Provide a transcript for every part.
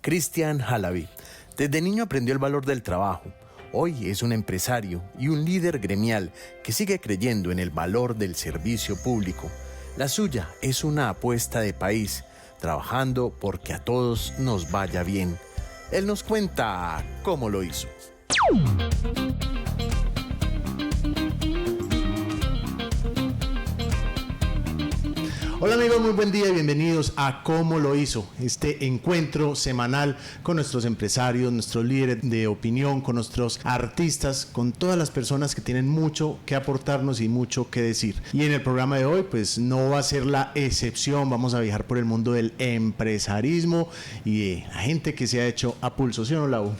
Christian Halaby. Desde niño aprendió el valor del trabajo. Hoy es un empresario y un líder gremial que sigue creyendo en el valor del servicio público. La suya es una apuesta de país, trabajando porque a todos nos vaya bien. Él nos cuenta cómo lo hizo. Hola amigos, muy buen día y bienvenidos a Cómo lo hizo, este encuentro semanal con nuestros empresarios, nuestros líderes de opinión, con nuestros artistas, con todas las personas que tienen mucho que aportarnos y mucho que decir. Y en el programa de hoy pues no va a ser la excepción, vamos a viajar por el mundo del empresarismo y de la gente que se ha hecho a pulso, ¿sí o no, Lau?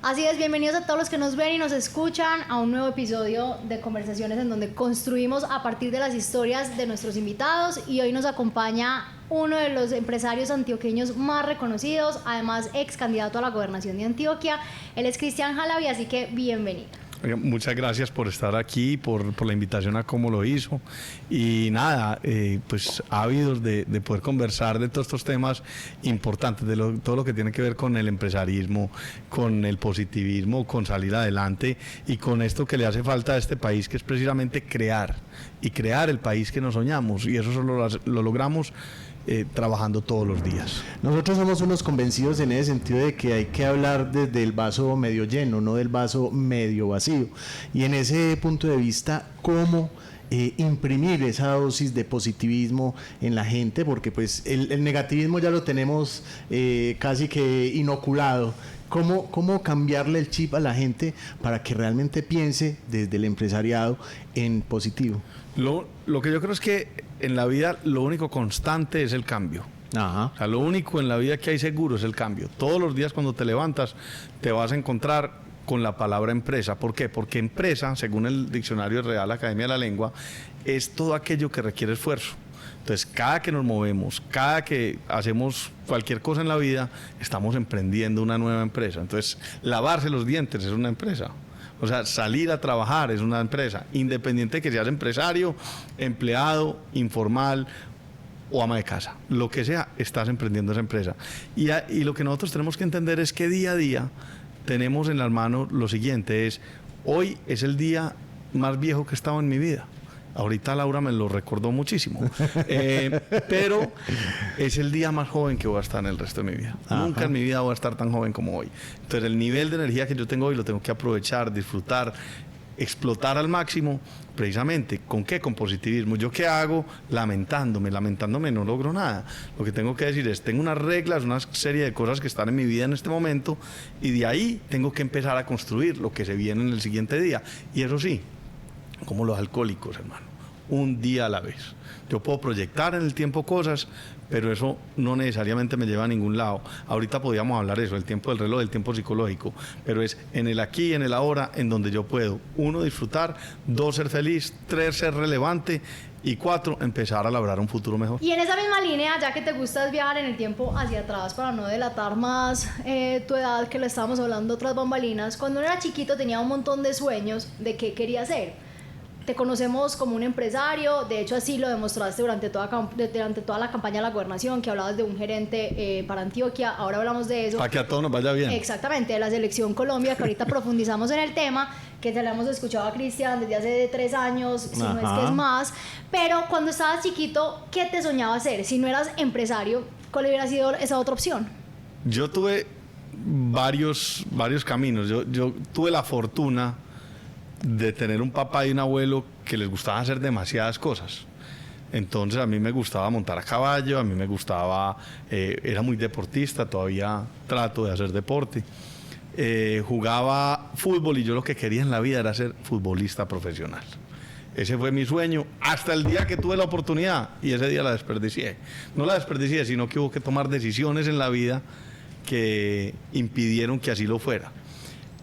Así es, bienvenidos a todos los que nos ven y nos escuchan a un nuevo episodio de Conversaciones en donde construimos a partir de las historias de nuestros invitados, y hoy nos acompaña uno de los empresarios antioqueños más reconocidos, además ex candidato a la gobernación de Antioquia. Él es Christian Halaby, así que bienvenido. Muchas gracias por estar aquí, por la invitación a Cómo lo hizo. Y nada, pues ávidos de poder conversar de todos estos temas importantes, de todo lo que tiene que ver con el empresarismo, con el positivismo, con salir adelante y con esto que le hace falta a este país, que es precisamente crear el país que nos soñamos. Y eso solo lo logramos trabajando todos los días. Nosotros somos unos convencidos en ese sentido de que hay que hablar desde el vaso medio lleno, no del vaso medio vacío. Y en ese punto de vista, ¿cómo imprimir esa dosis de positivismo en la gente? Porque pues el negativismo ya lo tenemos casi que inoculado. ¿Cómo cambiarle el chip a la gente para que realmente piense desde el empresariado en positivo? Lo que yo creo es que en la vida lo único constante es el cambio. Ajá. O sea, lo único en la vida que hay seguro es el cambio. Todos los días cuando te levantas te vas a encontrar con la palabra empresa. ¿Por qué? Porque empresa, según el diccionario de Real Academia de la Lengua, es todo aquello que requiere esfuerzo. Entonces, cada que nos movemos, cada que hacemos cualquier cosa en la vida, estamos emprendiendo una nueva empresa. Entonces, lavarse los dientes es una empresa. O sea, salir a trabajar es una empresa, independiente de que seas empresario, empleado, informal o ama de casa. Lo que sea, estás emprendiendo esa empresa. Y lo que nosotros tenemos que entender es que día a día tenemos en las manos lo siguiente, hoy es el día más viejo que he estado en mi vida. Ahorita Laura me lo recordó muchísimo, pero es el día más joven que voy a estar en el resto de mi vida. Ajá. Nunca en mi vida voy a estar tan joven como hoy. Entonces el nivel de energía que yo tengo hoy lo tengo que aprovechar, disfrutar, explotar al máximo. Precisamente, ¿con qué? Con positivismo. ¿Yo qué hago? Lamentándome no logro nada. Lo que tengo que decir es, tengo unas reglas, una serie de cosas que están en mi vida en este momento, y de ahí tengo que empezar a construir lo que se viene en el siguiente día. Y eso sí, como los alcohólicos, hermano, un día a la vez. Yo puedo proyectar en el tiempo cosas, pero eso no necesariamente me lleva a ningún lado. Ahorita podríamos hablar de eso, el tiempo del reloj, el tiempo psicológico, pero es en el aquí y en el ahora en donde yo puedo, 1, disfrutar, 2, ser feliz, 3, ser relevante, y 4, empezar a labrar un futuro mejor. Y en esa misma línea, ya que te gusta viajar en el tiempo hacia atrás para no delatar más tu edad, que lo estábamos hablando otras bambalinas, cuando uno era chiquito tenía un montón de sueños de qué quería ser. Te conocemos como un empresario, de hecho así lo demostraste durante toda la campaña de la gobernación, que hablabas de un gerente para Antioquia. Ahora hablamos de eso. Para que a todos nos vaya bien. Exactamente, de la Selección Colombia, que ahorita profundizamos en el tema, que se lo hemos escuchado a Christian desde hace 3 años, si no es que es más. Pero cuando estabas chiquito, ¿qué te soñaba hacer? Si no eras empresario, ¿cuál hubiera sido esa otra opción? Yo tuve varios caminos. Yo tuve la fortuna de tener un papá y un abuelo que les gustaba hacer demasiadas cosas. Entonces a mí me gustaba montar a caballo, a mí me gustaba, era muy deportista, todavía trato de hacer deporte. Jugaba fútbol y yo lo que quería en la vida era ser futbolista profesional. Ese fue mi sueño hasta el día que tuve la oportunidad, y ese día la desperdicié. No la desperdicié, sino que hubo que tomar decisiones en la vida que impidieron que así lo fuera.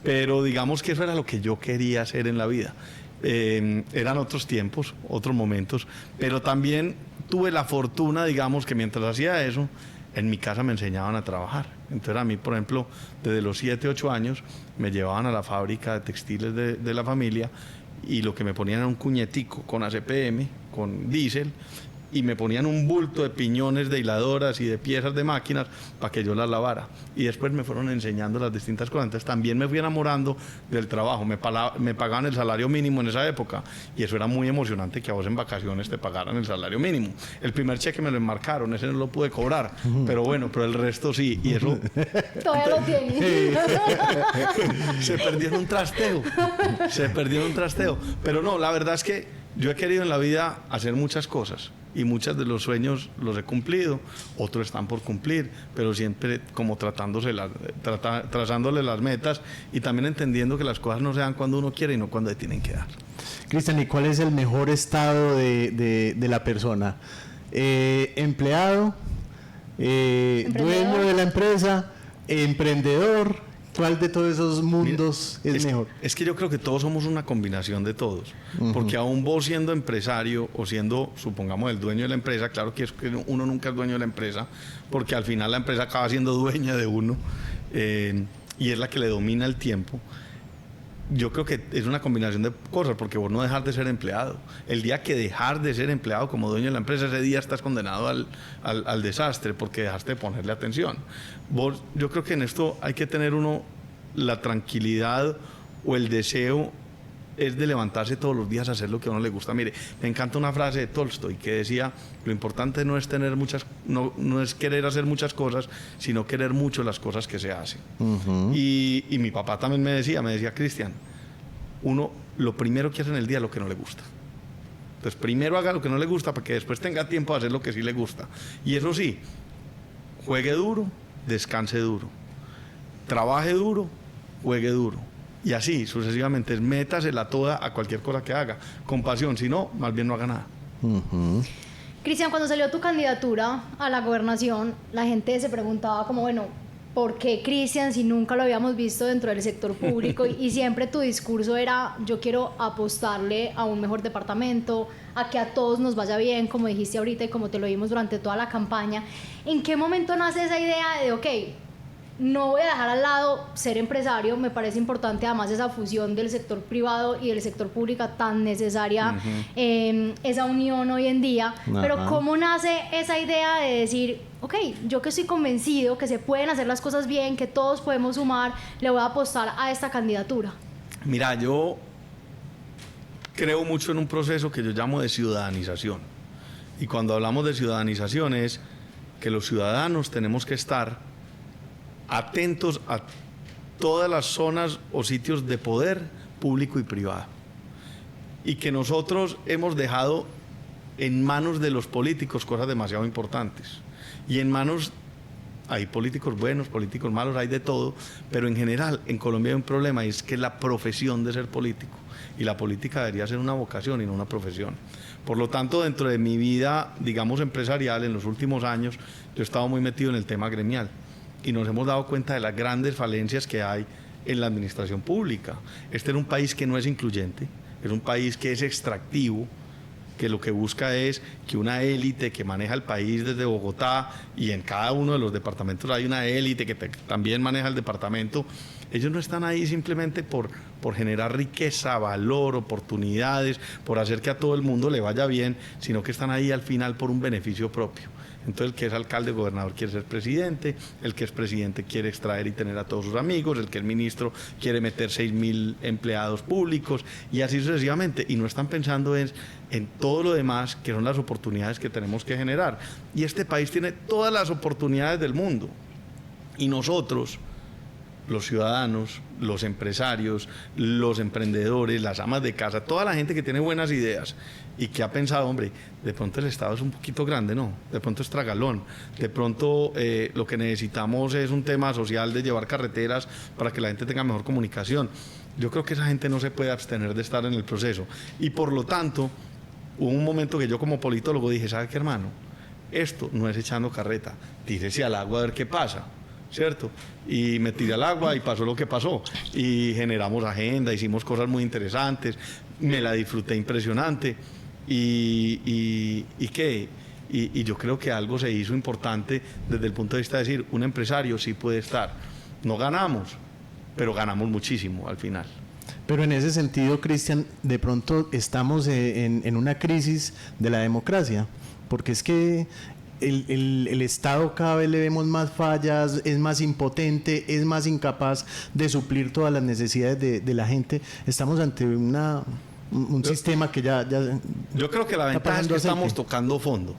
Pero digamos que eso era lo que yo quería hacer en la vida. Eran otros tiempos, otros momentos, pero también tuve la fortuna, digamos, que mientras hacía eso, en mi casa me enseñaban a trabajar. Entonces a mí, por ejemplo, desde los 7, 8 años, me llevaban a la fábrica de textiles de la familia, y lo que me ponían era un cuñetico con ACPM, con diésel, y me ponían un bulto de piñones de hiladoras y de piezas de máquinas para que yo las lavara. Y después me fueron enseñando las distintas cosas. Entonces también me fui enamorando del trabajo. Me pagaban el salario mínimo en esa época y eso era muy emocionante, que a vos en vacaciones te pagaran el salario mínimo. El primer cheque me lo enmarcaron, ese no lo pude cobrar, pero bueno, pero el resto sí. Y eso Todavía lo tiene. se perdió en un trasteo. Pero no, la verdad es que yo he querido en la vida hacer muchas cosas y muchos de los sueños los he cumplido, otros están por cumplir, pero siempre como trazándole las metas y también entendiendo que las cosas no se dan cuando uno quiere y no cuando se tienen que dar. Cristian, ¿y cuál es el mejor estado de la persona? ¿Empleado? ¿Dueño de la empresa? ¿Emprendedor? ¿Cuál de todos esos mundos es mejor? Es que yo creo que todos somos una combinación de todos, porque aún vos siendo empresario o siendo, supongamos, el dueño de la empresa, claro que uno nunca es dueño de la empresa, porque al final la empresa acaba siendo dueña de uno y es la que le domina el tiempo. Yo creo que es una combinación de cosas, porque vos no dejar de ser empleado. El día que dejar de ser empleado como dueño de la empresa, ese día estás condenado al desastre, porque dejaste de ponerle atención. Yo creo que en esto hay que tener uno la tranquilidad o el deseo es de levantarse todos los días a hacer lo que a uno le gusta. Mire, me encanta una frase de Tolstoy que decía, lo importante no es tener no es querer hacer muchas cosas, sino querer mucho las cosas que se hacen. Y mi papá también me decía, Cristian, uno lo primero que hace en el día es lo que no le gusta. Entonces primero haga lo que no le gusta para que después tenga tiempo de hacer lo que sí le gusta. Y eso sí, juegue duro, descanse duro, trabaje duro, juegue duro. Y así sucesivamente, métasela toda a cualquier cosa que haga, con pasión, si no, más bien no haga nada. Cristian, cuando salió tu candidatura a la gobernación, la gente se preguntaba como, bueno, ¿por qué Cristian si nunca lo habíamos visto dentro del sector público? Y siempre tu discurso era, yo quiero apostarle a un mejor departamento, a que a todos nos vaya bien, como dijiste ahorita y como te lo vimos durante toda la campaña. ¿En qué momento nace esa idea de, ok, no voy a dejar al lado ser empresario? Me parece importante además esa fusión del sector privado y del sector público tan necesaria, esa unión hoy en día. Pero ¿cómo nace esa idea de decir, ok, yo que estoy convencido que se pueden hacer las cosas bien, que todos podemos sumar, le voy a apostar a esta candidatura? Mira, yo creo mucho en un proceso que yo llamo de ciudadanización. Y cuando hablamos de ciudadanización es que los ciudadanos tenemos que estar atentos a todas las zonas o sitios de poder público y privado. Y que nosotros hemos dejado en manos de los políticos cosas demasiado importantes. Y en manos, hay políticos buenos, políticos malos, hay de todo, pero en general en Colombia hay un problema y es que es la profesión de ser político. Y la política debería ser una vocación y no una profesión. Por lo tanto, dentro de mi vida, digamos, empresarial, en los últimos años, yo he estado muy metido en el tema gremial. Y nos hemos dado cuenta de las grandes falencias que hay en la administración pública. Este es un país que no es incluyente, es un país que es extractivo, que lo que busca es que una élite que maneja el país desde Bogotá, y en cada uno de los departamentos hay una élite que también maneja el departamento, ellos no están ahí simplemente por generar riqueza, valor, oportunidades, por hacer que a todo el mundo le vaya bien, sino que están ahí al final por un beneficio propio. Entonces el que es alcalde, gobernador quiere ser presidente, el que es presidente quiere extraer y tener a todos sus amigos, el que es ministro quiere meter 6.000 empleados públicos y así sucesivamente. Y no están pensando en todo lo demás que son las oportunidades que tenemos que generar. Y este país tiene todas las oportunidades del mundo. Y nosotros, los ciudadanos, los empresarios, los emprendedores, las amas de casa, toda la gente que tiene buenas ideas y que ha pensado, hombre, de pronto el Estado es un poquito grande, ¿no? De pronto es tragalón, de pronto lo que necesitamos es un tema social de llevar carreteras para que la gente tenga mejor comunicación. Yo creo que esa gente no se puede abstener de estar en el proceso. Y por lo tanto, hubo un momento que yo como politólogo dije, ¿sabe qué, hermano? Esto no es echando carreta, tírese al agua a ver qué pasa, ¿cierto? Y me tiré al agua y pasó lo que pasó. Y generamos agenda, hicimos cosas muy interesantes, me la disfruté impresionante. Y yo creo que algo se hizo importante desde el punto de vista de decir, un empresario sí puede estar. No ganamos, pero ganamos muchísimo al final. Pero en ese sentido, Cristian, de pronto estamos en una crisis de la democracia. porque es que el Estado cada vez le vemos más fallas, es más impotente, es más incapaz de suplir todas las necesidades de la gente. Estamos ante un sistema que ya yo creo que la ventaja es que aceite. estamos tocando fondo.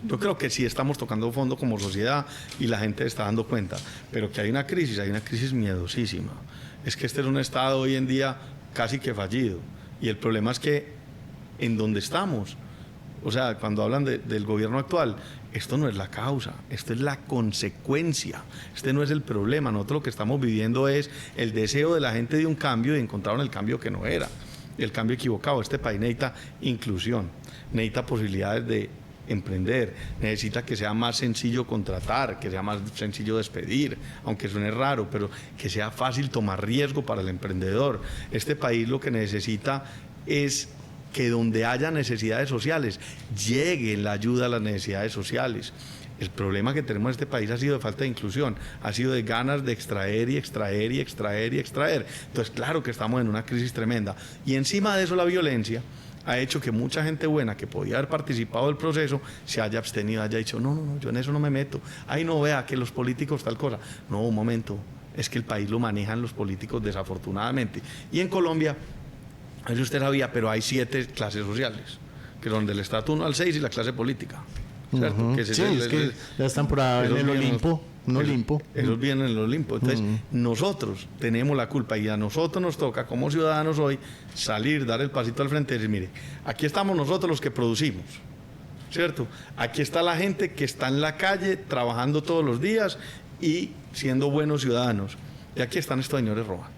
Yo creo que sí estamos tocando fondo como sociedad y la gente está dando cuenta, pero que hay una crisis miedosísima. Es que este es un Estado hoy en día casi que fallido, y el problema es que en donde estamos, o sea, cuando hablan del gobierno actual, esto no es la causa, esto es la consecuencia, este no es el problema. Nosotros lo que estamos viviendo es el deseo de la gente de un cambio y encontraron el cambio que no era, el cambio equivocado. Este país necesita inclusión, necesita posibilidades de emprender, necesita que sea más sencillo contratar, que sea más sencillo despedir, aunque suene raro, pero que sea fácil tomar riesgo para el emprendedor. Este país lo que necesita es que donde haya necesidades sociales, llegue la ayuda a las necesidades sociales. El problema que tenemos en este país ha sido de falta de inclusión, ha sido de ganas de extraer y extraer y extraer y extraer. Entonces, claro que estamos en una crisis tremenda. Y encima de eso, la violencia ha hecho que mucha gente buena que podía haber participado del proceso se haya abstenido, haya dicho, no, yo en eso no me meto. Ay, no, vea que los políticos tal cosa. No, un momento, es que el país lo manejan los políticos desafortunadamente. Y en Colombia, eso usted sabía, pero hay 7 clases sociales, que son del estrato 1 al 6 y la clase política. ¿Cierto? Uh-huh. Que Sí, es que ya están por ahí en el Olimpo. Esos vienen en el Olimpo. Entonces, nosotros tenemos la culpa y a nosotros nos toca, como ciudadanos hoy, salir, dar el pasito al frente y decir, mire, aquí estamos nosotros los que producimos, ¿cierto? Aquí está la gente que está en la calle trabajando todos los días y siendo buenos ciudadanos. Y aquí están estos señores robando.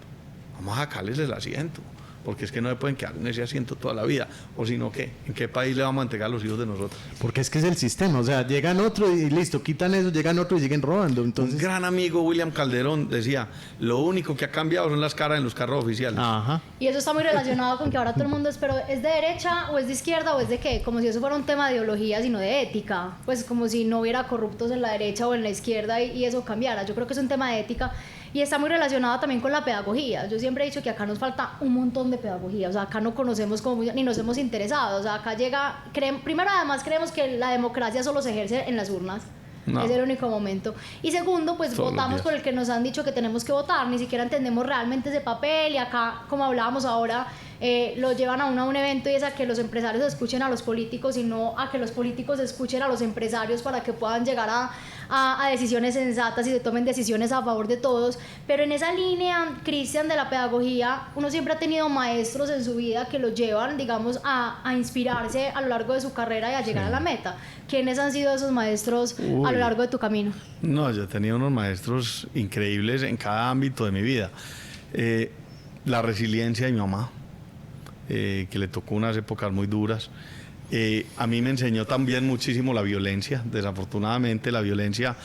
Vamos a sacarles el asiento, porque es que no se pueden quedar en ese asiento toda la vida. O si no, ¿qué? ¿En qué país le vamos a entregar a los hijos de nosotros? Porque es que es el sistema, o sea, llegan otros y listo, quitan eso, llegan otros y siguen robando. Entonces... Un gran amigo, William Calderón, decía, lo único que ha cambiado son las caras en los carros oficiales. Ajá. Y eso está muy relacionado con que ahora todo el mundo es, pero ¿es de derecha o es de izquierda o es de qué? Como si eso fuera un tema de ideología, sino de ética. Pues como si no hubiera corruptos en la derecha o en la izquierda y eso cambiara. Yo creo que es un tema de ética y está muy relacionado también con la pedagogía. Yo siempre he dicho que acá nos falta un montón de pedagogía. O sea, acá no conocemos como ni nos hemos interesado. O sea, acá llega... primero, además, creemos que la democracia solo se ejerce en las urnas. No. Es el único momento. Y segundo, pues votamos por el que nos han dicho que tenemos que votar, ni siquiera entendemos realmente ese papel y acá, como hablábamos ahora, lo llevan a un evento y es a que los empresarios escuchen a los políticos y no a que los políticos escuchen a los empresarios para que puedan llegar a decisiones sensatas y se tomen decisiones a favor de todos. Pero en esa línea, Cristian, de la pedagogía, uno siempre ha tenido maestros en su vida que lo llevan, digamos, a inspirarse a lo largo de su carrera y a llegar a la meta. ¿Quiénes han sido esos maestros a lo largo de tu camino? No, yo he tenido unos maestros increíbles en cada ámbito de mi vida. La resiliencia de mi mamá, que le tocó unas épocas muy duras. A mí me enseñó también muchísimo la violencia. Desafortunadamente, la violencia,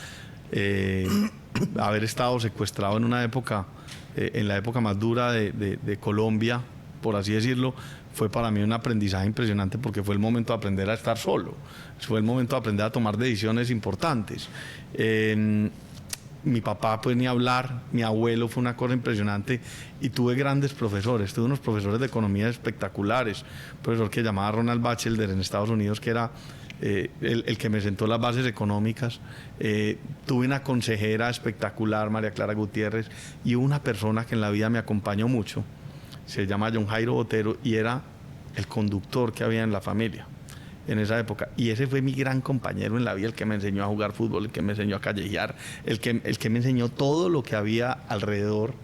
haber estado secuestrado en una época, en la época más dura de Colombia, por así decirlo, fue para mí un aprendizaje impresionante porque fue el momento de aprender a estar solo, fue el momento de aprender a tomar decisiones importantes. Mi papá, pues ni hablar, mi abuelo, fue una cosa impresionante y tuve grandes profesores, tuve unos profesores de economía espectaculares, un profesor que llamaba Ronald Batchelder en Estados Unidos, que era el que me sentó las bases económicas. Tuve una consejera espectacular, María Clara Gutiérrez, y una persona que en la vida me acompañó mucho, se llama John Jairo Botero y era el conductor que había en la familia en esa época, y ese fue mi gran compañero en la vida, el que me enseñó a jugar fútbol, el que me enseñó a callejear, el que me enseñó todo lo que había alrededor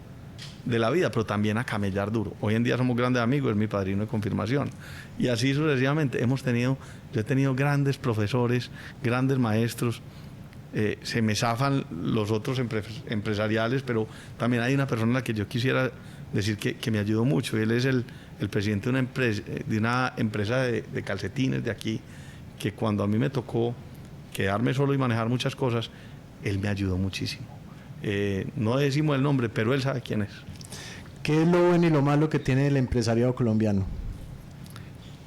de la vida, pero también a camellar duro. Hoy en día somos grandes amigos, es mi padrino de confirmación, y así sucesivamente yo he tenido grandes profesores, grandes maestros. Se me zafan los otros empresariales, pero también hay una persona a la que yo quisiera decir que me ayudó mucho. Él es el presidente de una empresa de calcetines de aquí, que cuando a mí me tocó quedarme solo y manejar muchas cosas, él me ayudó muchísimo. No decimos el nombre, pero él sabe quién es. ¿Qué es lo bueno y lo malo que tiene el empresariado colombiano?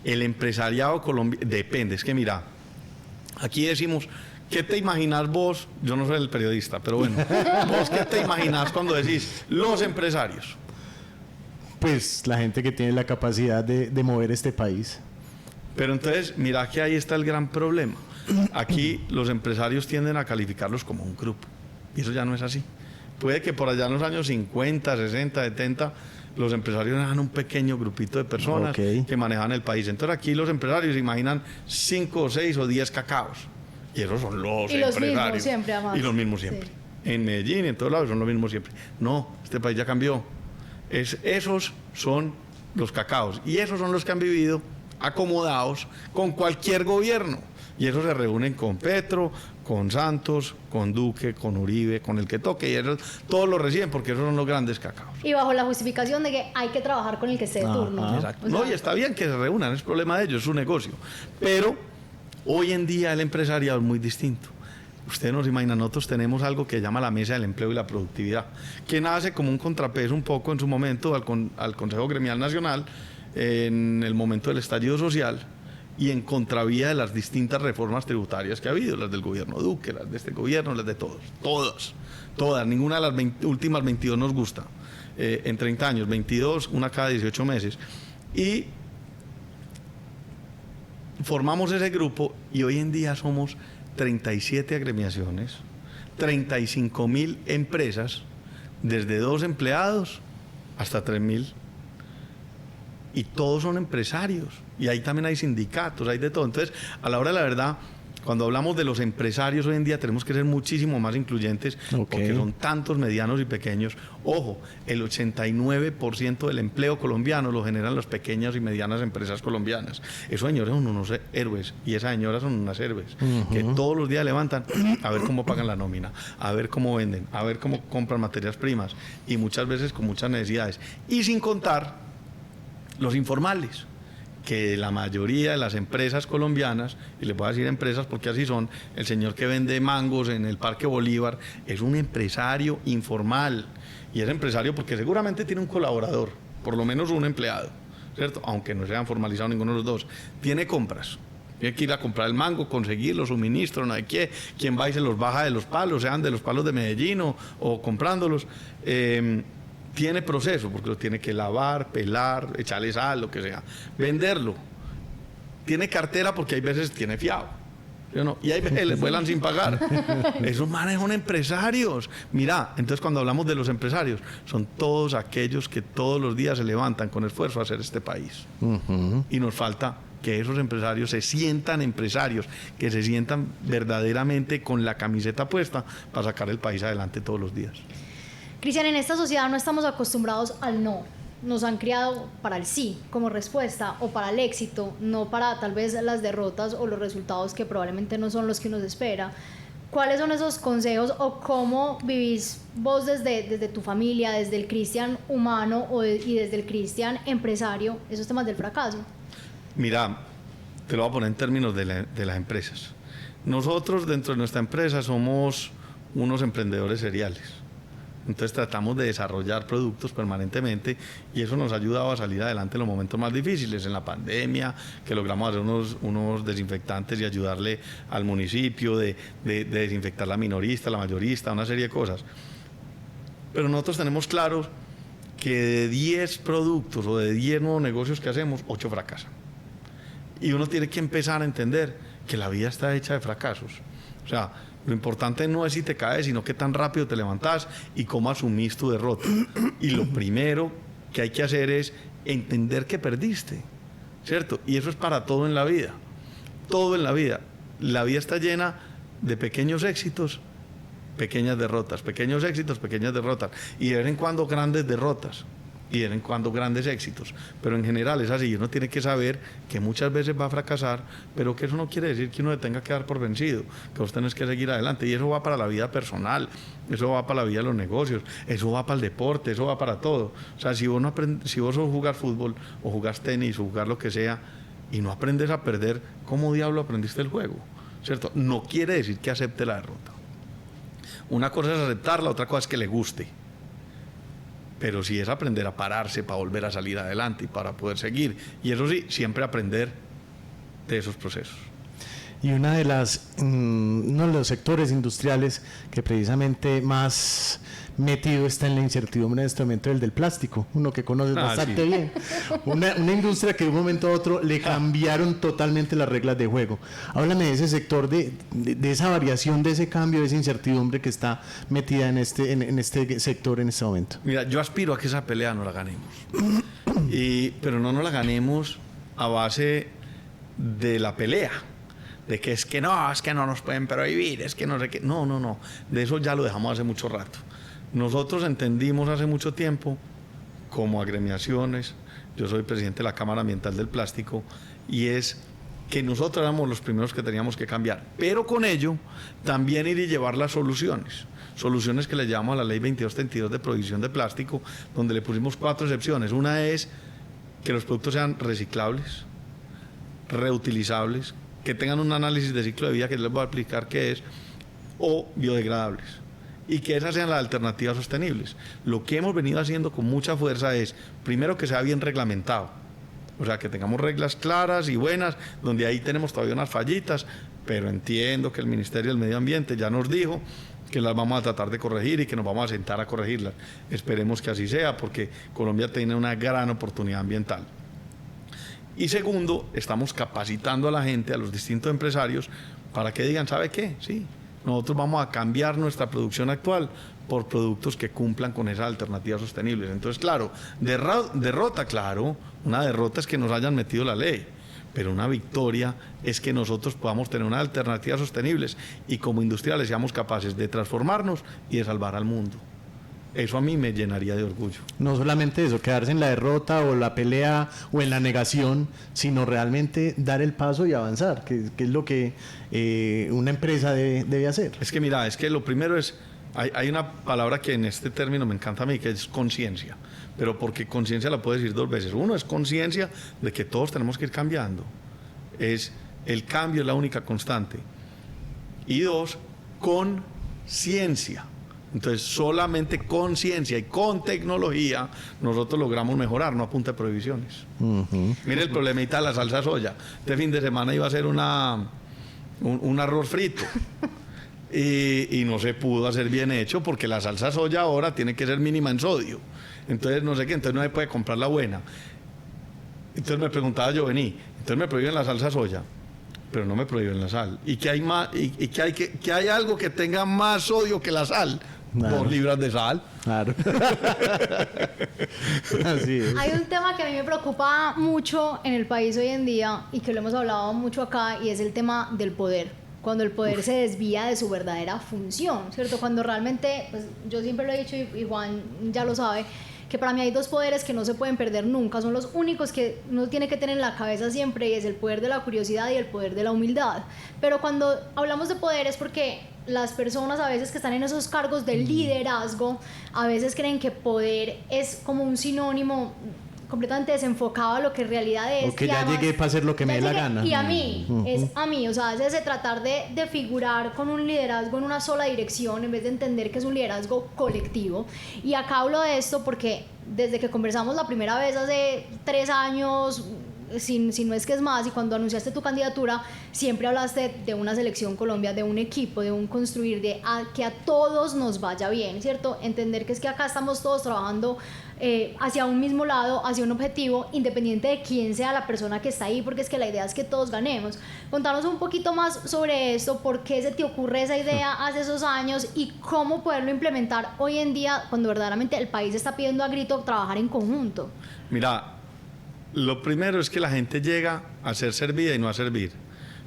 El empresariado colombiano, depende, es que mira, aquí decimos... ¿Qué te imaginas vos? Yo no soy el periodista, pero bueno, ¿vos qué te imaginas cuando decís los empresarios? Pues la gente que tiene la capacidad de mover este país. Pero entonces, mira que ahí está el gran problema. Aquí los empresarios tienden a calificarlos como un grupo, y eso ya no es así. Puede que por allá en los años 50, 60, 70, los empresarios eran un pequeño grupito de personas que manejaban el país. Entonces aquí los empresarios imaginan 5, 6 o 10 cacaos. Y esos son los empresarios. Y los mismos siempre, además. Y los mismos siempre. Sí. En Medellín y en todos lados son los mismos siempre. No, este país ya cambió. Esos son los cacaos. Y esos son los que han vivido acomodados con cualquier gobierno. Y esos se reúnen con Petro, con Santos, con Duque, con Uribe, con el que toque. Y esos, todos lo reciben porque esos son los grandes cacaos. Y bajo la justificación de que hay que trabajar con el que esté de turno. Exacto. O sea, No, y está bien que se reúnan, es problema de ellos, es su negocio. Pero hoy en día el empresariado es muy distinto. Ustedes no se imaginan, nosotros tenemos algo que se llama la Mesa del Empleo y la Productividad, que nace como un contrapeso un poco en su momento al Consejo Gremial Nacional, en el momento del estallido social, y en contravía de las distintas reformas tributarias que ha habido, las del gobierno Duque, las de este gobierno, las de todos, todas, ninguna de las últimas 22 nos gusta, en 30 años, 22, una cada 18 meses, y formamos ese grupo y hoy en día somos 37 agremiaciones, 35.000 empresas, desde 2 empleados hasta 3.000, y todos son empresarios, y ahí también hay sindicatos, hay de todo. Entonces, a la hora de la verdad, cuando hablamos de los empresarios hoy en día tenemos que ser muchísimo más incluyentes, porque son tantos medianos y pequeños. Ojo, el 89% del empleo colombiano lo generan las pequeñas y medianas empresas colombianas. Esos señores son unos héroes y esas señoras son unas héroes que todos los días levantan a ver cómo pagan la nómina, a ver cómo venden, a ver cómo compran materias primas, y muchas veces con muchas necesidades. Y sin contar los informales, que la mayoría de las empresas colombianas, y les voy a decir empresas porque así son, el señor que vende mangos en el Parque Bolívar es un empresario informal, y es empresario porque seguramente tiene un colaborador, por lo menos un empleado, ¿cierto? Aunque no se hayan formalizado ninguno de los dos, tiene compras, tiene que ir a comprar el mango, conseguir los suministros, no hay quien va y se los baja de los palos, sean de los palos de Medellín o comprándolos. Tiene proceso, porque lo tiene que lavar, pelar, echarle sal, lo que sea, venderlo. Tiene cartera porque hay veces tiene fiado, ¿sí o no? Y hay veces les vuelan sin pagar. Esos manes son empresarios. Mira, entonces cuando hablamos de los empresarios, son todos aquellos que todos los días se levantan con esfuerzo a hacer este país. Y nos falta que esos empresarios se sientan empresarios, que se sientan verdaderamente con la camiseta puesta para sacar el país adelante todos los días. Cristian, en esta sociedad no estamos acostumbrados al no. Nos han criado para el sí como respuesta o para el éxito, no para tal vez las derrotas o los resultados que probablemente no son los que uno espera. ¿Cuáles son esos consejos o cómo vivís vos desde tu familia, desde el Cristian humano y desde el Cristian empresario, esos temas del fracaso? Mira, te lo voy a poner en términos de las empresas. Nosotros dentro de nuestra empresa somos unos emprendedores seriales. Entonces tratamos de desarrollar productos permanentemente y eso nos ha ayudado a salir adelante en los momentos más difíciles, en la pandemia, que logramos hacer unos desinfectantes y ayudarle al municipio de desinfectar la minorista, la mayorista, una serie de cosas. Pero nosotros tenemos claro que de 10 productos o de 10 nuevos negocios que hacemos, 8 fracasan. Y uno tiene que empezar a entender que la vida está hecha de fracasos. O sea, lo importante no es si te caes, sino qué tan rápido te levantás y cómo asumís tu derrota. Y lo primero que hay que hacer es entender que perdiste, ¿cierto? Y eso es para todo en la vida. Todo en la vida. La vida está llena de pequeños éxitos, pequeñas derrotas, pequeños éxitos, pequeñas derrotas. Y de vez en cuando grandes derrotas. Y de vez en cuando grandes éxitos, pero en general es así. Uno tiene que saber que muchas veces va a fracasar, pero que eso no quiere decir que uno le tenga que dar por vencido, que vos tenés que seguir adelante, y eso va para la vida personal, eso va para la vida de los negocios, eso va para el deporte, eso va para todo. O sea, si vos sos jugar fútbol o jugás tenis o jugar lo que sea y no aprendes a perder, ¿cómo diablo aprendiste el juego? ¿Cierto? No quiere decir que acepte la derrota. Una cosa es aceptarla, otra cosa es que le guste. Pero sí es aprender a pararse para volver a salir adelante y para poder seguir. Y eso sí, siempre aprender de esos procesos. Y uno de los sectores industriales que precisamente más metido está en la incertidumbre en este momento, el del plástico, uno que conoces bastante sí. bien. Una industria que de un momento a otro le cambiaron totalmente las reglas de juego. Háblame de ese sector, de esa variación, de ese cambio, de esa incertidumbre que está metida en este sector en este momento. Mira, yo aspiro a que esa pelea no la ganemos. Pero no la ganemos a base de la pelea. De que es que no nos pueden prohibir, es que no sé qué. No. De eso ya lo dejamos hace mucho rato. Nosotros entendimos hace mucho tiempo, como agremiaciones, yo soy presidente de la Cámara Ambiental del Plástico, y es que nosotros éramos los primeros que teníamos que cambiar. Pero con ello, también ir y llevar las soluciones que le llamamos a la Ley 2232 de prohibición de plástico, donde le pusimos 4 excepciones. Una es que los productos sean reciclables, reutilizables, que tengan un análisis de ciclo de vida que les voy a explicar qué es, o biodegradables, y que esas sean las alternativas sostenibles. Lo que hemos venido haciendo con mucha fuerza es, primero, que sea bien reglamentado, o sea, que tengamos reglas claras y buenas, donde ahí tenemos todavía unas fallitas, pero entiendo que el Ministerio del Medio Ambiente ya nos dijo que las vamos a tratar de corregir y que nos vamos a sentar a corregirlas. Esperemos que así sea, porque Colombia tiene una gran oportunidad ambiental. Y segundo, estamos capacitando a la gente, a los distintos empresarios, para que digan, ¿sabe qué? Sí, nosotros vamos a cambiar nuestra producción actual por productos que cumplan con esas alternativas sostenibles. Entonces, claro, derrota, claro, una derrota es que nos hayan metido la ley, pero una victoria es que nosotros podamos tener unas alternativas sostenibles y como industriales seamos capaces de transformarnos y de salvar al mundo. Eso a mí me llenaría de orgullo. No solamente eso, quedarse en la derrota o la pelea o en la negación, sino realmente dar el paso y avanzar, que es lo que una empresa debe hacer. Es que mira, es que lo primero es, hay una palabra que en este término me encanta a mí, que es conciencia, pero porque conciencia la puedo decir 2 veces. Uno es conciencia de que todos tenemos que ir cambiando, el cambio es la única constante. Y 2, conciencia. Entonces, solamente con ciencia y con tecnología nosotros logramos mejorar, no a punta de prohibiciones. Mire el problemita de la salsa soya. Este fin de semana iba a ser un arroz frito y no se pudo hacer bien hecho porque la salsa soya ahora tiene que ser mínima en sodio. Entonces, no sé qué, entonces no se puede comprar la buena. Entonces me preguntaba yo, entonces me prohíben la salsa soya, pero no me prohíben la sal. Y que hay más, y que hay algo que tenga más sodio que la sal. Claro. 2 libras de sal. Claro. Así es. Hay un tema que a mí me preocupa mucho en el país hoy en día y que lo hemos hablado mucho acá, y es el tema del poder. Cuando el poder se desvía de su verdadera función, ¿cierto? Cuando realmente, pues yo siempre lo he dicho y Juan ya lo sabe, que para mí hay 2 poderes que no se pueden perder nunca, son los únicos que uno tiene que tener en la cabeza siempre, y es el poder de la curiosidad y el poder de la humildad. Pero cuando hablamos de poder es porque las personas a veces que están en esos cargos de liderazgo, a veces creen que poder es como un sinónimo completamente desenfocado a lo que en realidad es. O que ya llegué para hacer lo que me dé la gana. Y a mí, es a mí, o sea, es de tratar de figurar con un liderazgo en una sola dirección en vez de entender que es un liderazgo colectivo. Y acá hablo de esto porque desde que conversamos la primera vez hace 3 años, si no es que es más, y cuando anunciaste tu candidatura, siempre hablaste de una selección Colombia, de un equipo, de un construir, que a todos nos vaya bien, ¿cierto? Entender que es que acá estamos todos trabajando hacia un mismo lado, hacia un objetivo, independiente de quién sea la persona que está ahí, porque es que la idea es que todos ganemos. Contanos un poquito más sobre esto, por qué se te ocurre esa idea hace esos años y cómo poderlo implementar hoy en día cuando verdaderamente el país está pidiendo a grito trabajar en conjunto. Mira, lo primero es que la gente llega a ser servida y no a servir.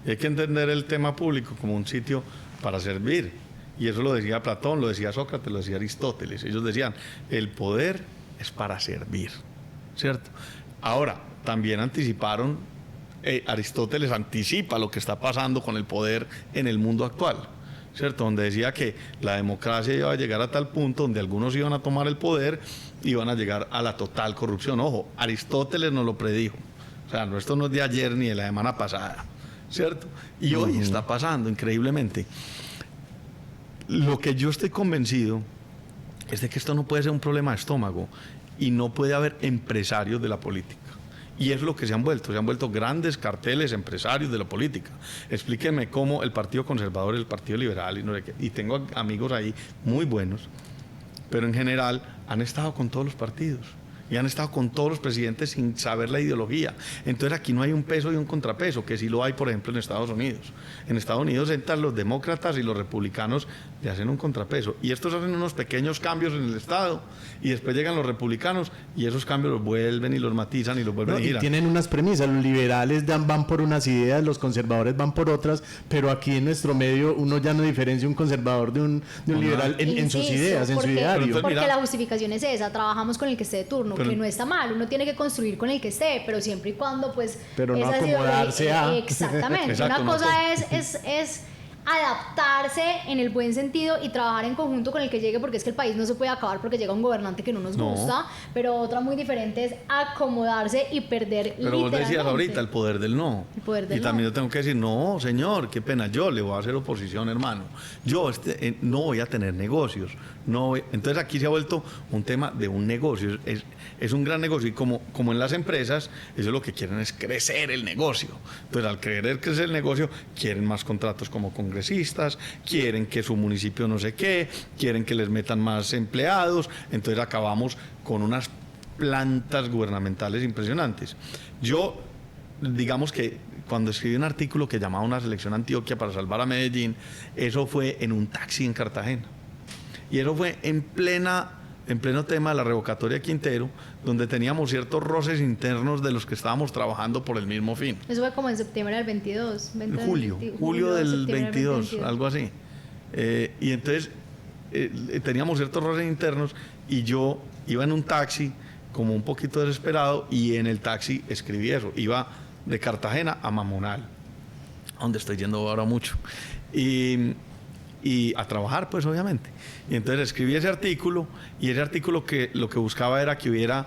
Y hay que entender el tema público como un sitio para servir. Y eso lo decía Platón, lo decía Sócrates, lo decía Aristóteles. Ellos decían, el poder es para servir, ¿cierto? Ahora, también anticiparon, Aristóteles anticipa lo que está pasando con el poder en el mundo actual, ¿cierto? Donde decía que la democracia iba a llegar a tal punto donde algunos iban a tomar el poder y iban a llegar a la total corrupción. Ojo, Aristóteles nos lo predijo. O sea, esto no es de ayer ni de la semana pasada, ¿cierto? Y hoy está pasando increíblemente. Lo que yo estoy convencido es de que esto no puede ser un problema de estómago y no puede haber empresarios de la política. Y es lo que se han vuelto grandes carteles empresarios de la política. Explíqueme cómo el Partido Conservador, el Partido Liberal, y tengo amigos ahí muy buenos, pero en general han estado con todos los partidos. Y han estado con todos los presidentes sin saber la ideología. Entonces aquí no hay un peso y un contrapeso, que sí lo hay, por ejemplo, en Estados Unidos. En Estados Unidos entran los demócratas y los republicanos le hacen un contrapeso. Y estos hacen unos pequeños cambios en el Estado y después llegan los republicanos y esos cambios los vuelven y los matizan y los vuelven No, a y girar. tienen unas premisas, los liberales van por unas ideas, los conservadores van por otras, pero aquí en nuestro medio uno ya no diferencia un conservador de un liberal en sus Insisto, ideas, en su porque- ideario. Porque Mira. la justificación es esa, trabajamos con el que esté de turno, Pero- que no está mal, uno tiene que construir con el que esté, pero siempre y cuando pues... Pero no esas acomodarse ideologías- a- Exactamente, Exacto, una no cosa es adaptarse en el buen sentido y trabajar en conjunto con el que llegue, porque es que el país no se puede acabar porque llega un gobernante que no nos No. gusta, pero otra muy diferente es acomodarse y perder Pero vos decías literalmente. ahorita el poder del no. El poder del y también no. yo tengo que decir, no, señor, qué pena, yo le voy a hacer oposición, hermano. Yo no voy a tener negocios. Entonces aquí se ha vuelto un tema de un negocio. Es un gran negocio y como en las empresas, ellos lo que quieren es crecer el negocio. Entonces al querer crecer el negocio, quieren más contratos como congresistas, quieren que su municipio no sé qué, quieren que les metan más empleados. Entonces acabamos con unas plantas gubernamentales impresionantes. Yo, digamos que cuando escribí un artículo que llamaba Una selección Antioquia para salvar a Medellín, eso fue en un taxi en Cartagena. Y eso fue en pleno tema de la revocatoria de Quintero, donde teníamos ciertos roces internos de los que estábamos trabajando por el mismo fin. Eso fue como en septiembre del 22. En julio del septiembre 22, algo así. Y entonces teníamos ciertos roces internos y yo iba en un taxi como un poquito desesperado y en el taxi escribí eso. Iba de Cartagena a Mamonal, donde estoy yendo ahora mucho. Y a trabajar, pues obviamente. Y entonces escribí ese artículo y ese artículo lo que buscaba era que hubiera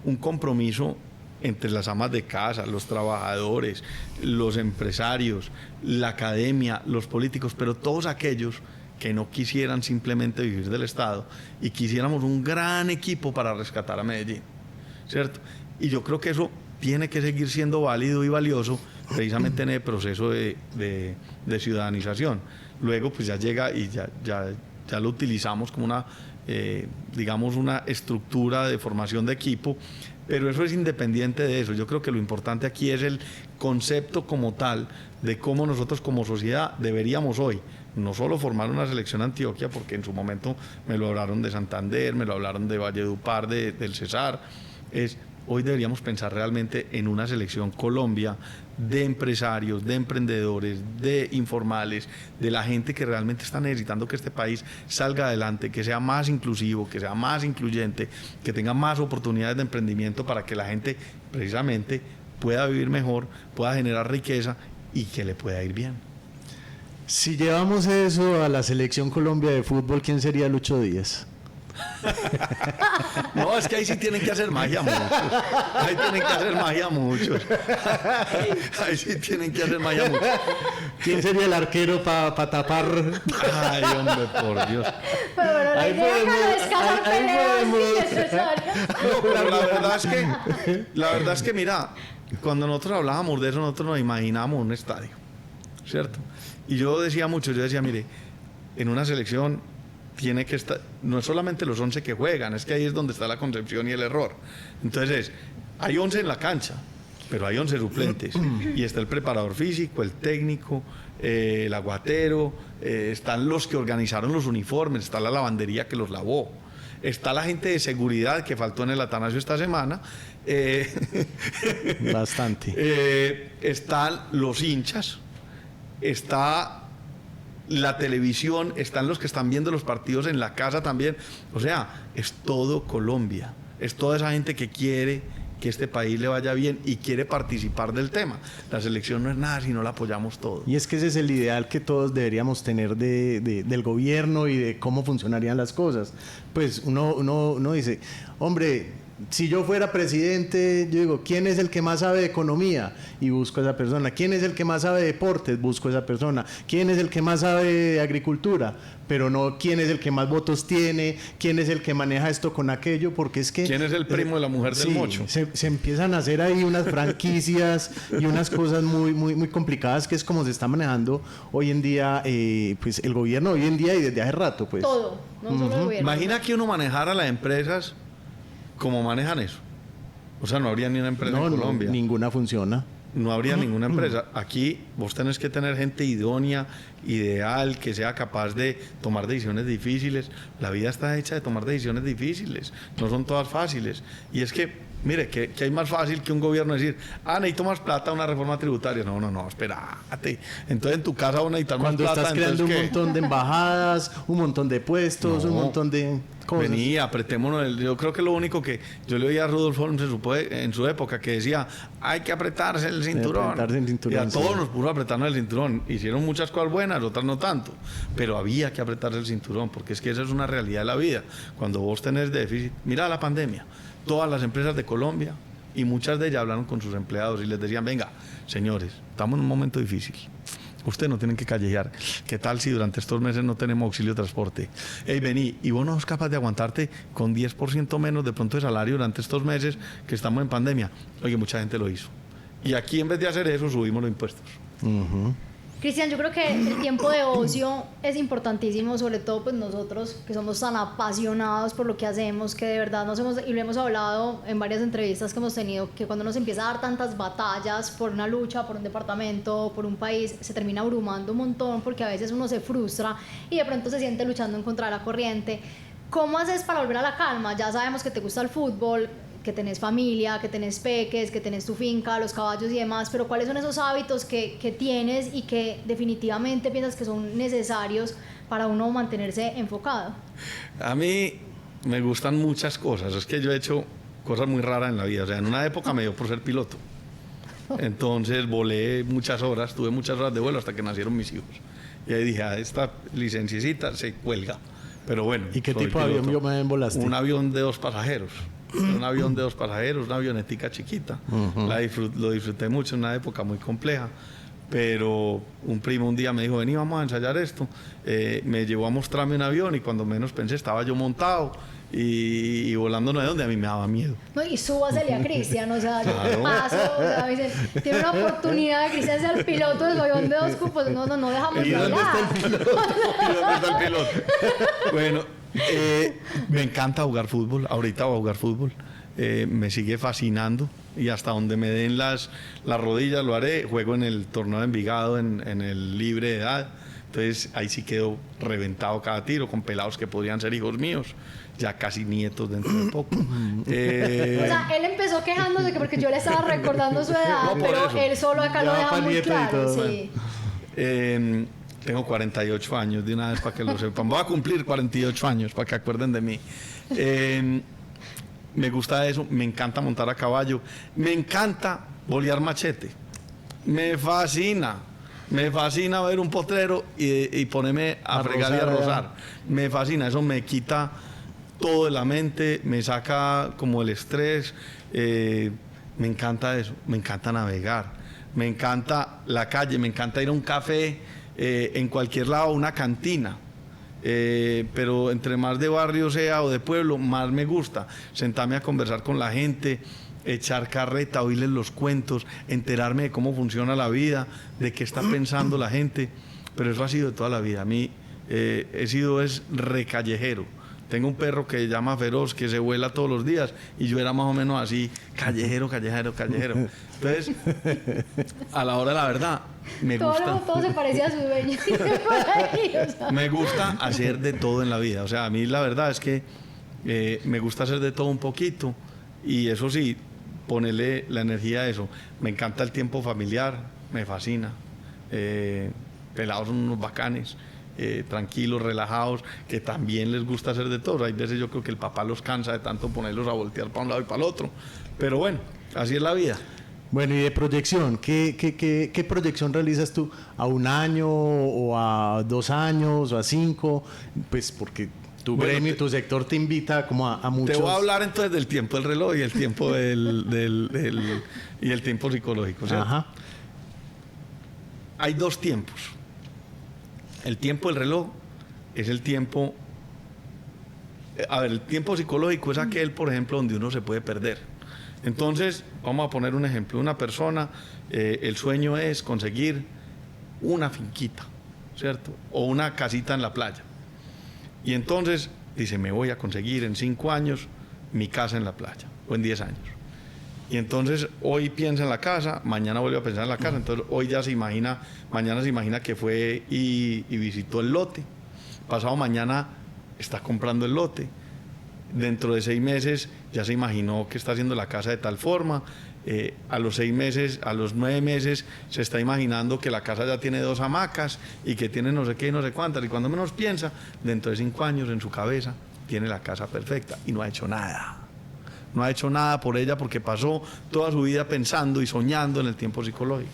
un compromiso entre las amas de casa, los trabajadores, los empresarios, la academia, los políticos, pero todos aquellos que no quisieran simplemente vivir del Estado y quisiéramos un gran equipo para rescatar a Medellín, ¿cierto? Y yo creo que eso tiene que seguir siendo válido y valioso precisamente en el proceso de ciudadanización. Luego pues ya llega y ya lo utilizamos como una, digamos, una estructura de formación de equipo, pero eso es independiente de eso. Yo creo que lo importante aquí es el concepto como tal de cómo nosotros como sociedad deberíamos hoy no solo formar una selección Antioquia, porque en su momento me lo hablaron de Santander, me lo hablaron de Valledupar, del Cesar, hoy deberíamos pensar realmente en una selección Colombia de empresarios, de emprendedores, de informales, de la gente que realmente está necesitando que este país salga adelante, que sea más inclusivo, que sea más incluyente, que tenga más oportunidades de emprendimiento para que la gente precisamente pueda vivir mejor, pueda generar riqueza y que le pueda ir bien. Si llevamos eso a la selección Colombia de fútbol, ¿quién sería Lucho Díaz? No, es que ahí sí tienen que hacer magia muchos. Ahí tienen que hacer magia muchos. Ahí sí tienen que hacer magia muchos. ¿Quién sería el arquero para tapar? Ay, hombre, por Dios. Pero bueno, la Ahí idea podemos- acá no es cazar ahí peleas podemos- innecesarias. No, pero la verdad es que, mira, cuando nosotros hablábamos de eso, nosotros nos imaginábamos un estadio, ¿cierto? Y yo decía, mire, en una selección tiene que estar, no es solamente los 11 que juegan, es que ahí es donde está la concepción y el error. Entonces, hay 11 en la cancha, pero hay 11 suplentes. Y está el preparador físico, el técnico, el aguatero, están los que organizaron los uniformes, está la lavandería que los lavó. Está la gente de seguridad que faltó en el Atanasio esta semana. Bastante. Están los hinchas, está la televisión, están los que están viendo los partidos en la casa también. O sea, es todo Colombia. Es toda esa gente que quiere que este país le vaya bien y quiere participar del tema. La selección no es nada si no la apoyamos todos. Y es que ese es el ideal que todos deberíamos tener del gobierno y de cómo funcionarían las cosas. Pues uno dice, hombre, si yo fuera presidente, yo digo, ¿quién es el que más sabe de economía? Y busco a esa persona. ¿Quién es el que más sabe de deportes? Busco a esa persona. ¿Quién es el que más sabe de agricultura? Pero no quién es el que más votos tiene, quién es el que maneja esto con aquello, porque es que... ¿Quién es el primo de la mujer del mocho? Se empiezan a hacer ahí unas franquicias y unas cosas muy complicadas, que es como se está manejando hoy en día, pues el gobierno hoy en día y desde hace rato, pues. Todo, no solo el gobierno. Imagina que uno manejara las empresas como manejan eso. O sea, no habría ni una empresa en Colombia. No, ninguna funciona. No habría ninguna empresa. Aquí vos tenés que tener gente idónea, ideal, que sea capaz de tomar decisiones difíciles. La vida está hecha de tomar decisiones difíciles, no son todas fáciles. Y es que, mire, que hay más fácil que un gobierno decir, necesito más plata, una reforma tributaria. No, espérate. Entonces en tu casa vos necesitas más plata. Cuando estás creando un montón de embajadas, un montón de puestos, un montón de cosas. Vení, apretémonos. Yo creo que lo único que yo le oía a Rudolf Holmes en su época, que decía, hay que apretarse el cinturón. Y a todos nos puso a apretarnos el cinturón. Hicieron muchas cosas buenas, otras no tanto. Pero había que apretarse el cinturón, porque es que esa es una realidad de la vida. Cuando vos tenés déficit, mira la pandemia. Todas las empresas de Colombia, y muchas de ellas hablaron con sus empleados y les decían, venga, señores, estamos en un momento difícil. Ustedes no tienen que callejear. ¿Qué tal si durante estos meses no tenemos auxilio de transporte? Vení, y vos no sos capaz de aguantarte con 10% menos de pronto de salario durante estos meses que estamos en pandemia. Oye, mucha gente lo hizo. Y aquí, en vez de hacer eso, subimos los impuestos. Cristian, yo creo que el tiempo de ocio es importantísimo, sobre todo pues nosotros que somos tan apasionados por lo que hacemos, que de verdad nos hemos, y lo hemos hablado en varias entrevistas que hemos tenido, que cuando nos empieza a dar tantas batallas por una lucha, por un departamento, por un país, se termina abrumando un montón, porque a veces uno se frustra y de pronto se siente luchando en contra de la corriente. ¿Cómo haces para volver a la calma? Ya sabemos que te gusta el fútbol, que tenés familia, que tenés peques, que tenés tu finca, los caballos y demás, pero ¿cuáles son esos hábitos que tienes y que definitivamente piensas que son necesarios para uno mantenerse enfocado? A mí me gustan muchas cosas. Es que yo he hecho cosas muy raras en la vida. O sea, en una época me dio por ser piloto. Entonces volé muchas horas, tuve muchas horas de vuelo hasta que nacieron mis hijos. Y ahí dije, esta licenciecita se cuelga. Pero bueno. ¿Y qué tipo de avión volaste? Un avión de 2 pasajeros. Un avión de 2 pasajeros, una avionetica chiquita. Lo disfruté mucho en una época muy compleja. Pero un primo un día me dijo, vení, vamos a ensayar esto. Me llevó a mostrarme un avión y cuando menos pensé estaba yo montado y volando no de donde a mí me daba miedo. No, y súbasele a Cristian, o sea, Claro. paso, o sea, dicen, tiene una oportunidad de Cristian ser el piloto del avión de 2 cupos, no dejamos ¿Y de dónde hablar. está el piloto? ¿Y dónde está el piloto? Bueno, me encanta jugar fútbol, ahorita voy a jugar fútbol. Me sigue fascinando y hasta donde me den las rodillas lo haré. Juego en el torneo de Envigado en el libre de edad, entonces ahí sí quedo reventado cada tiro con pelados que podrían ser hijos míos, ya casi nietos dentro de poco. O sea, él empezó quejándose que porque yo le estaba recordando su edad, No, por pero eso. él solo acá Ya lo va deja pa'l muy nieto y claro, todo, sí. Tengo 48 años, de una vez para que lo sepan. Voy a cumplir 48 años para que acuerden de mí. Me gusta eso, me encanta montar a caballo, me encanta bolear machete. Me fascina ver un potrero y ponerme a fregar y a rozar. Me fascina, eso me quita todo de la mente, me saca como el estrés. Me encanta eso, me encanta navegar, me encanta la calle, me encanta ir a un café, en cualquier lado, una cantina. Pero entre más de barrio sea o de pueblo, más me gusta sentarme a conversar con la gente, echar carreta, oírles los cuentos, enterarme de cómo funciona la vida, de qué está pensando la gente. Pero eso ha sido de toda la vida. A mí he sido recallejero. Tengo un perro que se llama Feroz, que se vuela todos los días, y yo era más o menos así, callejero. Entonces, a la hora de la verdad, me gusta. Todo se parecía a su dueño. O sea. Me gusta hacer de todo en la vida. O sea, a mí la verdad es que me gusta hacer de todo un poquito, y eso sí, ponerle la energía a eso. Me encanta el tiempo familiar, me fascina. Pelados son unos bacanes. Tranquilos, relajados, que también les gusta hacer de todo. Hay veces yo creo que el papá los cansa de tanto ponerlos a voltear para un lado y para el otro, pero bueno, así es la vida. Bueno, y de proyección, ¿qué proyección realizas tú? ¿A 1 año o a 2 años o a 5? Pues porque Tu Bueno, gremio, tu sector te invita como a muchos... Te voy a hablar entonces del tiempo del reloj y el tiempo y el tiempo psicológico, ¿cierto? Ajá. Hay dos tiempos. El tiempo del reloj es el tiempo... A ver, el tiempo psicológico es aquel, por ejemplo, donde uno se puede perder. Entonces, vamos a poner un ejemplo. Una persona, el sueño es conseguir una finquita, ¿cierto? O una casita en la playa. Y entonces dice, me voy a conseguir en 5 años mi casa en la playa, o en 10 años. Y entonces hoy piensa en la casa, mañana vuelve a pensar en la casa, entonces hoy ya se imagina, mañana se imagina que fue y visitó el lote, pasado mañana está comprando el lote, dentro de 6 meses ya se imaginó que está haciendo la casa de tal forma, a los 6 meses, a los 9 meses se está imaginando que la casa ya tiene 2 hamacas y que tiene no sé qué y no sé cuántas, y cuando menos piensa, dentro de 5 años en su cabeza tiene la casa perfecta y no ha hecho nada. No ha hecho nada por ella porque pasó toda su vida pensando y soñando en el tiempo psicológico.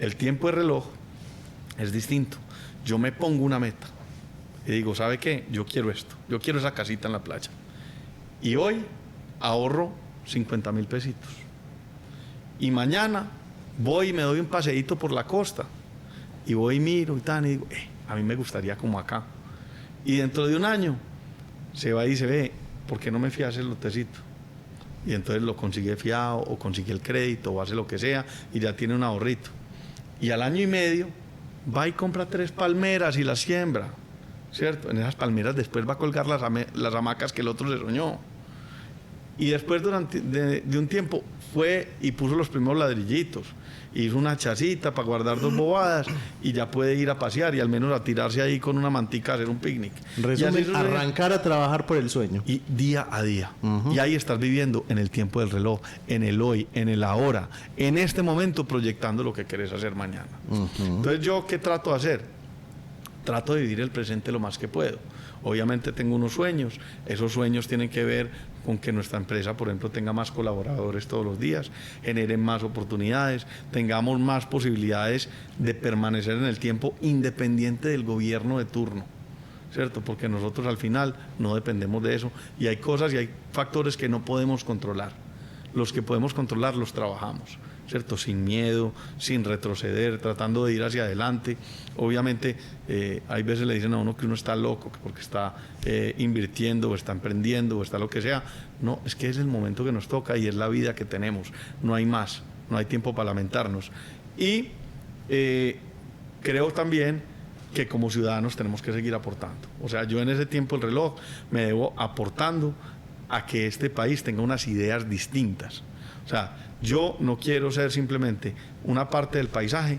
El tiempo de reloj es distinto. Yo me pongo una meta y digo, ¿sabe qué? Yo quiero esto, yo quiero esa casita en la playa. Y hoy ahorro 50.000 pesitos. Y mañana voy y me doy un paseíto por la costa. Y voy y miro y tal, y digo, a mí me gustaría como acá. Y dentro de un año se va y dice, ve, ¿por qué no me fías el lotecito? Y entonces lo consigue fiado, o consigue el crédito, o hace lo que sea, y ya tiene un ahorrito. Y al año y medio va y compra 3 palmeras y las siembra, ¿cierto? En esas palmeras después va a colgar las hamacas que el otro le soñó. Y después de un tiempo fue y puso los primeros ladrillitos, hizo una chacita para guardar 2 bobadas y ya puede ir a pasear y al menos a tirarse ahí con una mantica a hacer un picnic. Resumen, arrancar a trabajar por el sueño. Y día a día. Y ahí estás viviendo en el tiempo del reloj, en el hoy, en el ahora, en este momento proyectando lo que querés hacer mañana. Entonces, ¿yo qué trato de hacer? Trato de vivir el presente lo más que puedo. Obviamente tengo unos sueños, esos sueños tienen que ver con que nuestra empresa, por ejemplo, tenga más colaboradores todos los días, generen más oportunidades, tengamos más posibilidades de permanecer en el tiempo independiente del gobierno de turno, ¿cierto? Porque nosotros al final no dependemos de eso y hay cosas y hay factores que no podemos controlar. Los que podemos controlar los trabajamos, ¿cierto? Sin miedo, sin retroceder, tratando de ir hacia adelante. Obviamente, hay veces le dicen a uno que uno está loco, que porque está invirtiendo o está emprendiendo o está lo que sea. No, es que es el momento que nos toca y es la vida que tenemos. No hay más, no hay tiempo para lamentarnos. Y creo también que como ciudadanos tenemos que seguir aportando. O sea, yo en ese tiempo el reloj me debo aportando a que este país tenga unas ideas distintas. O sea, yo no quiero ser simplemente una parte del paisaje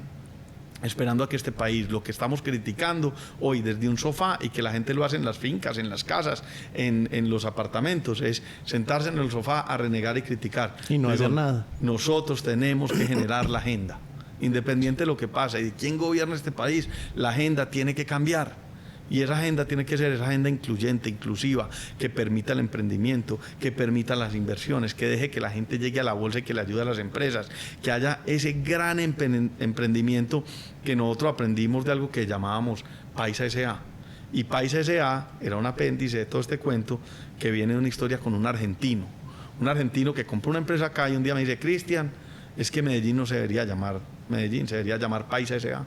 esperando a que este país, lo que estamos criticando hoy desde un sofá y que la gente lo hace en las fincas, en las casas, en los apartamentos, es sentarse en el sofá a renegar y criticar. Y no hacer nada. Nosotros tenemos que generar la agenda. Independiente de lo que pasa y de quién gobierna este país, la agenda tiene que cambiar. Y esa agenda tiene que ser esa agenda incluyente, inclusiva, que permita el emprendimiento, que permita las inversiones, que deje que la gente llegue a la bolsa y que le ayude a las empresas, que haya ese gran emprendimiento que nosotros aprendimos de algo que llamábamos Paisa S.A. Y Paisa S.A. era un apéndice de todo este cuento que viene de una historia con un argentino que compró una empresa acá y un día me dice, Cristian, es que Medellín no se debería llamar Medellín, se debería llamar Paisa S.A.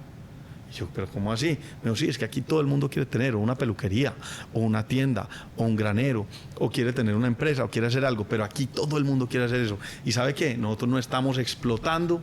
Y yo, ¿pero cómo así? Me dijo, sí, es que aquí todo el mundo quiere tener o una peluquería, o una tienda, o un granero, o quiere tener una empresa, o quiere hacer algo, pero aquí todo el mundo quiere hacer eso. ¿Y sabe qué? Nosotros no estamos explotando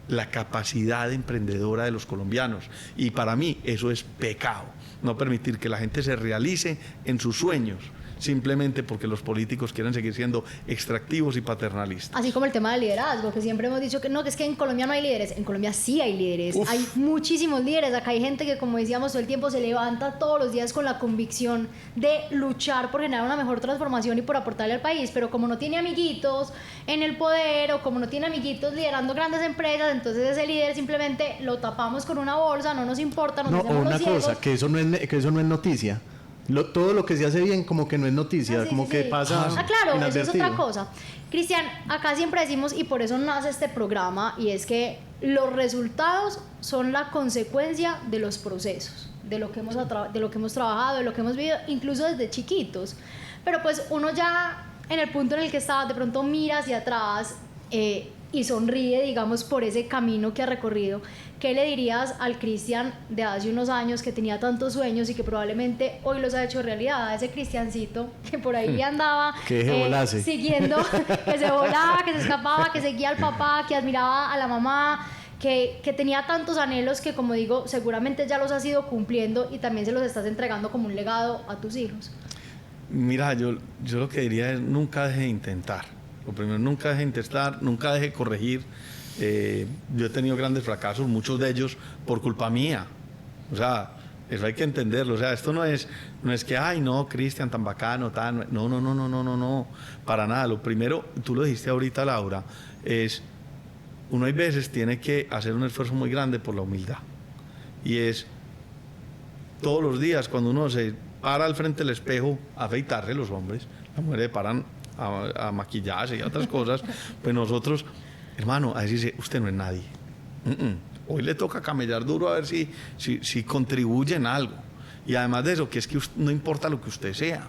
la capacidad emprendedora de los colombianos. Y para mí eso es pecado, no permitir que la gente se realice en sus sueños, simplemente porque los políticos quieren seguir siendo extractivos y paternalistas. Así como el tema del liderazgo, que siempre hemos dicho que no, que es que en Colombia no hay líderes. En Colombia sí hay líderes. Uf. Hay muchísimos líderes. Acá hay gente que, como decíamos, todo el tiempo se levanta todos los días con la convicción de luchar por generar una mejor transformación y por aportarle al país. Pero como no tiene amiguitos en el poder o como no tiene amiguitos liderando grandes empresas, entonces ese líder simplemente lo tapamos con una bolsa, no nos importa, nos hacemos los ciegos. No, o una cosa, que eso no es noticia. Todo lo que se hace bien como que no es noticia, que pasa claro, eso es otra cosa. Cristian, acá siempre decimos, y por eso nace este programa, y es que los resultados son la consecuencia de los procesos, de lo que hemos trabajado, de lo que hemos vivido, incluso desde chiquitos. Pero pues uno ya en el punto en el que está, de pronto mira hacia atrás y sonríe, digamos, por ese camino que ha recorrido. ¿Qué le dirías al Cristian de hace unos años que tenía tantos sueños y que probablemente hoy los ha hecho realidad? A ese Cristiancito que por ahí andaba siguiendo, que se volaba, que se escapaba, que seguía al papá, que admiraba a la mamá, que tenía tantos anhelos que, como digo, seguramente ya los has ido cumpliendo y también se los estás entregando como un legado a tus hijos. Mira, yo lo que diría es nunca deje de intentar. Lo primero, nunca deje de intentar, nunca deje de corregir. Yo he tenido grandes fracasos, muchos de ellos por culpa mía. O sea, eso hay que entenderlo. O sea, esto no es que, ay, no, Cristian, tan bacano, tan... No, para nada. Lo primero, tú lo dijiste ahorita, Laura, es, uno hay veces tiene que hacer un esfuerzo muy grande por la humildad. Y es, todos los días, cuando uno se para al frente del espejo a afeitarse, los hombres, las mujeres paran a maquillarse y a otras cosas, pues nosotros, hermano, a decirse, usted no es nadie. Hoy le toca camellar duro a ver si contribuye en algo. Y además de eso, que es que no importa lo que usted sea,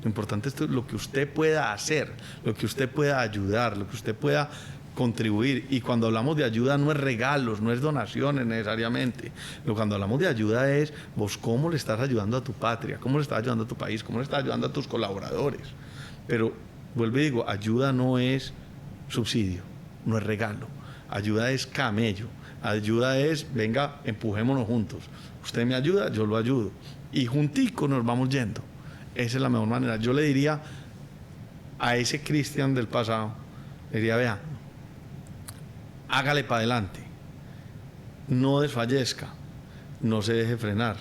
lo importante es lo que usted pueda hacer, lo que usted pueda ayudar, lo que usted pueda contribuir. Y cuando hablamos de ayuda no es regalos, no es donaciones necesariamente. Pero cuando hablamos de ayuda es vos cómo le estás ayudando a tu patria, cómo le estás ayudando a tu país, cómo le estás ayudando a tus colaboradores. Pero vuelvo y digo, ayuda no es subsidio, no es regalo. Ayuda es camello. Ayuda es, venga, empujémonos juntos. Usted me ayuda, yo lo ayudo. Y junticos nos vamos yendo. Esa es la mejor manera. Yo le diría a ese Cristian del pasado, le diría, vea, hágale para adelante. No desfallezca. No se deje frenar.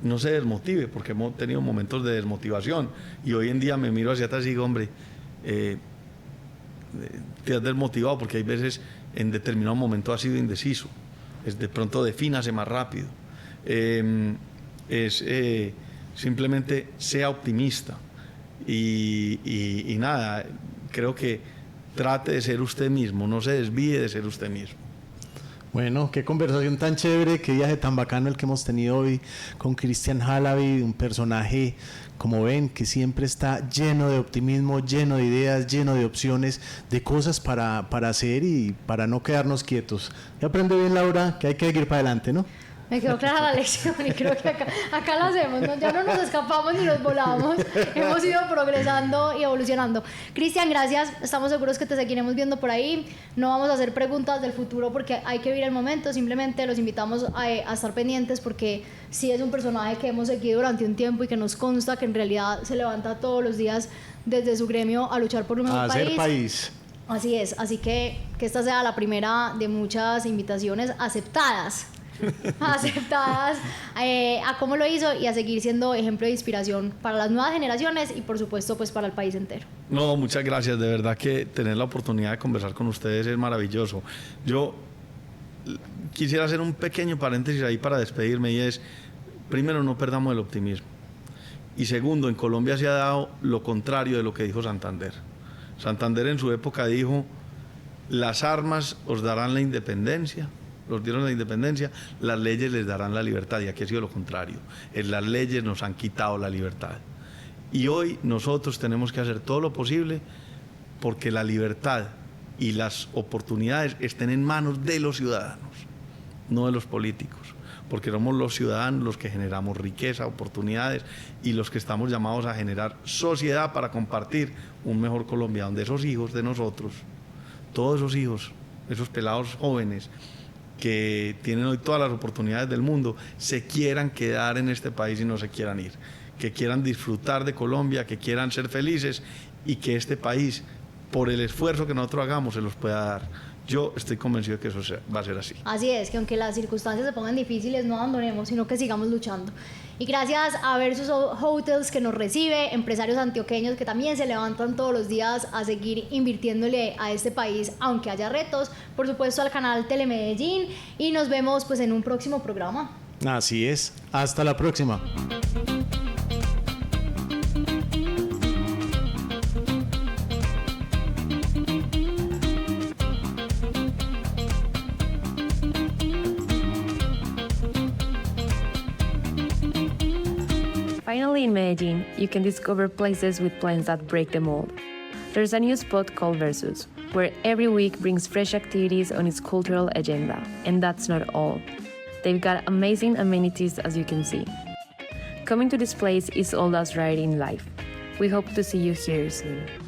No se desmotive, porque hemos tenido momentos de desmotivación. Y hoy en día me miro hacia atrás y digo, hombre, te has desmotivado porque hay veces en determinado momento has sido indeciso. Es de pronto defínase más rápido. Simplemente sea optimista y nada, creo que trate de ser usted mismo, no se desvíe de ser usted mismo. Bueno, qué conversación tan chévere, qué viaje tan bacano el que hemos tenido hoy con Cristian Halaby, un personaje, como ven, que siempre está lleno de optimismo, lleno de ideas, lleno de opciones, de cosas para hacer y para no quedarnos quietos. Ya aprende bien, Laura, que hay que seguir para adelante, ¿no? Me quedó clara la lección y creo que acá lo hacemos, ¿no? Ya no nos escapamos ni nos volamos, hemos ido progresando y evolucionando. Cristian, gracias, estamos seguros que te seguiremos viendo por ahí. No vamos a hacer preguntas del futuro porque hay que vivir el momento, simplemente los invitamos a estar pendientes porque sí es un personaje que hemos seguido durante un tiempo y que nos consta que en realidad se levanta todos los días desde su gremio a luchar por un mejor país. A hacer país. Así es, así que esta sea la primera de muchas invitaciones aceptadas a cómo lo hizo y a seguir siendo ejemplo de inspiración para las nuevas generaciones y por supuesto pues para el país entero. No, muchas gracias, de verdad que tener la oportunidad de conversar con ustedes es maravilloso. Yo quisiera hacer un pequeño paréntesis ahí para despedirme y es, primero, no perdamos el optimismo y segundo, en Colombia se ha dado lo contrario de lo que dijo Santander. Santander en su época dijo, las armas os darán la independencia, los dieron la independencia, las leyes les darán la libertad, y aquí ha sido lo contrario. Las leyes nos han quitado la libertad. Y hoy nosotros tenemos que hacer todo lo posible porque la libertad y las oportunidades estén en manos de los ciudadanos, no de los políticos, porque somos los ciudadanos los que generamos riqueza, oportunidades y los que estamos llamados a generar sociedad para compartir un mejor Colombia, donde esos hijos de nosotros, todos esos hijos, esos pelados jóvenes, que tienen hoy todas las oportunidades del mundo, se quieran quedar en este país y no se quieran ir, que quieran disfrutar de Colombia, que quieran ser felices y que este país, por el esfuerzo que nosotros hagamos, se los pueda dar. Yo estoy convencido de que eso va a ser así. Así es, que aunque las circunstancias se pongan difíciles, no abandonemos, sino que sigamos luchando. Y gracias a Versus Hotels que nos recibe, empresarios antioqueños que también se levantan todos los días a seguir invirtiéndole a este país, aunque haya retos. Por supuesto al canal Telemedellín y nos vemos pues en un próximo programa. Así es, hasta la próxima. Finally, in Medellin, you can discover places with plans that break the mold. There's a new spot called Versus, where every week brings fresh activities on its cultural agenda. And that's not all. They've got amazing amenities, as you can see. Coming to this place is all that's right in life. We hope to see you here soon.